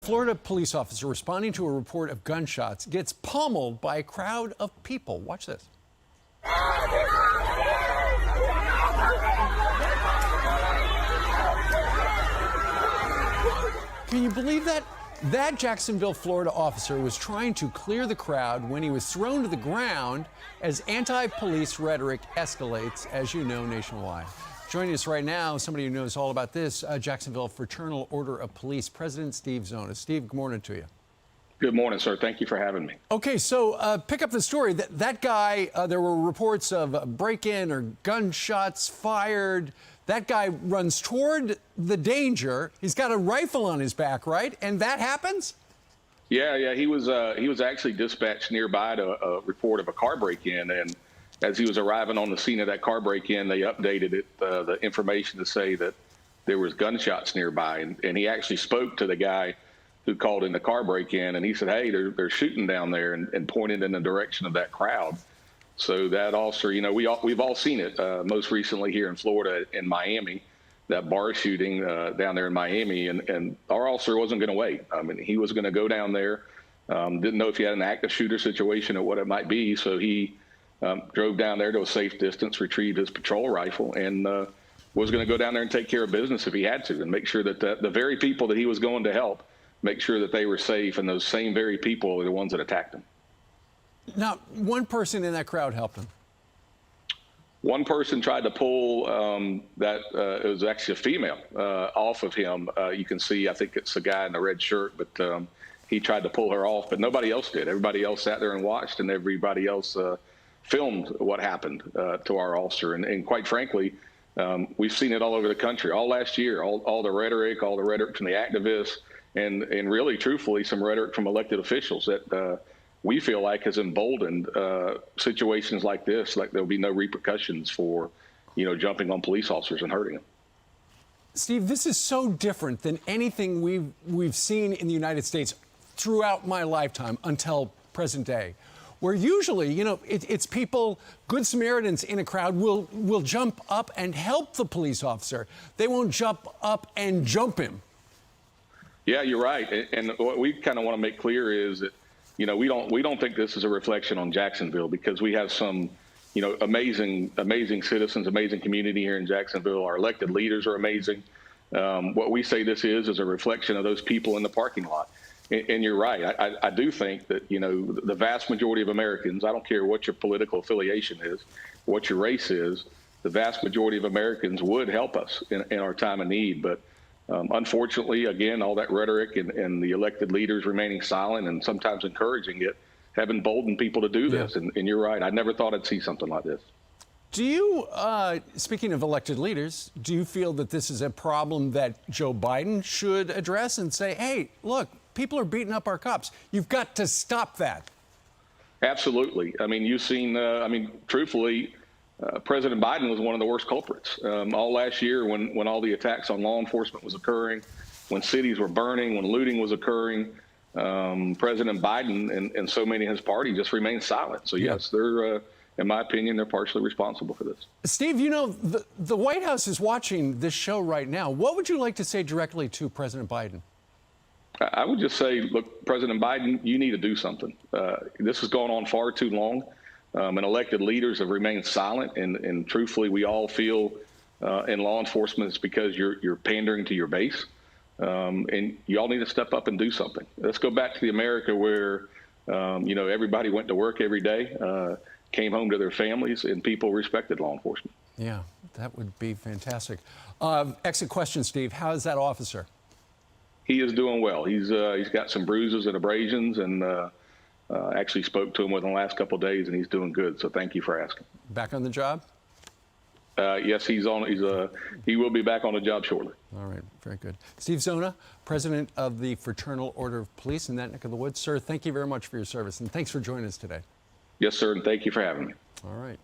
Florida police officer responding to a report of gunshots gets pummeled by a crowd of people. Watch this. Can you believe that? That Jacksonville, Florida officer was trying to clear the crowd when he was thrown to the ground as anti-police rhetoric escalates, as you know, nationwide. Joining us right now, somebody who knows all about this, Jacksonville Fraternal Order of Police President Steve Zona. Steve, good morning to you. Good morning, sir. Thank you for having me. Okay, so pick up the story. That guy, there were reports of break-in or gunshots fired. That guy runs toward the danger. He's got a rifle on his back, right? And that happens? Yeah. He was actually dispatched nearby to a report of a car break-in, and as he was arriving on the scene of that car break-in, they updated it, the information to say that there was gunshots nearby, and he actually spoke to the guy who called in the car break-in, and he said, "Hey, they're shooting down there," and pointed in the direction of that crowd. So that officer, you know, we've all seen it. Most recently here in Florida, in Miami, that bar shooting down there in Miami, and our officer wasn't going to wait. I mean, he was going to go down there. Didn't know if he had an active shooter situation or what it might be, so he drove down there to a safe distance, retrieved his patrol rifle, and was going to go down there and take care of business if he had to, and make sure that the very people that he was going to help, make sure that they were safe, and those same very people are the ones that attacked him. Now, one person in that crowd helped him. One person tried to pull it was actually a female off of him. You can see, I think it's the guy in the red shirt, but he tried to pull her off, but nobody else did. Everybody else sat there and watched, and everybody else filmed what happened to our officer. And quite frankly, we've seen it all over the country all last year, all the rhetoric from the activists, and really, truthfully, some rhetoric from elected officials that we feel like has emboldened situations like this, like there'll be no repercussions for, jumping on police officers and hurting them. Steve, this is so different than anything we've seen in the United States throughout my lifetime until present day, where usually, it's people, good Samaritans in a crowd will jump up and help the police officer. They won't jump up and jump him. Yeah, you're right. And what we kind of want to make clear is that, we don't think this is a reflection on Jacksonville, because we have some, amazing citizens, amazing community here in Jacksonville. Our elected leaders are amazing. What we say this is a reflection of those people in the parking lot. And you're right. I do think that, the vast majority of Americans, I don't care what your political affiliation is, what your race is, the vast majority of Americans would help us in our time of need. But unfortunately, again, all that rhetoric and the elected leaders remaining silent and sometimes encouraging it have emboldened people to do this. And you're right. I never thought I'd see something like this. Do you, speaking of elected leaders, do you feel that this is a problem that Joe Biden should address and say, hey, look, people are beating up our cops. You've got to stop that? Absolutely. I mean, you've seen, truthfully, President Biden was one of the worst culprits. All last year when all the attacks on law enforcement was occurring, when cities were burning, when looting was occurring, President Biden and so many of his party just remained silent. So, yes, they're, in my opinion, they're partially responsible for this. Steve, the White House is watching this show right now. What would you like to say directly to President Biden? I would just say, look, President Biden, you need to do something. This has gone on far too long. And elected leaders have remained silent. And truthfully, we all feel in law enforcement it's because you're pandering to your base. And you all need to step up and do something. Let's go back to the America where, everybody went to work every day, came home to their families, and people respected law enforcement. Yeah, that would be fantastic. Exit question, Steve. How is that officer? He is doing well. He's got some bruises and abrasions, and actually spoke to him within the last couple of days, and he's doing good. So thank you for asking. Back on the job? Yes, he will be back on the job shortly. All right, very good. Steve Zona, president of the Fraternal Order of Police in that neck of the woods. Sir, thank you very much for your service, and thanks for joining us today. Yes, sir, and thank you for having me. All right.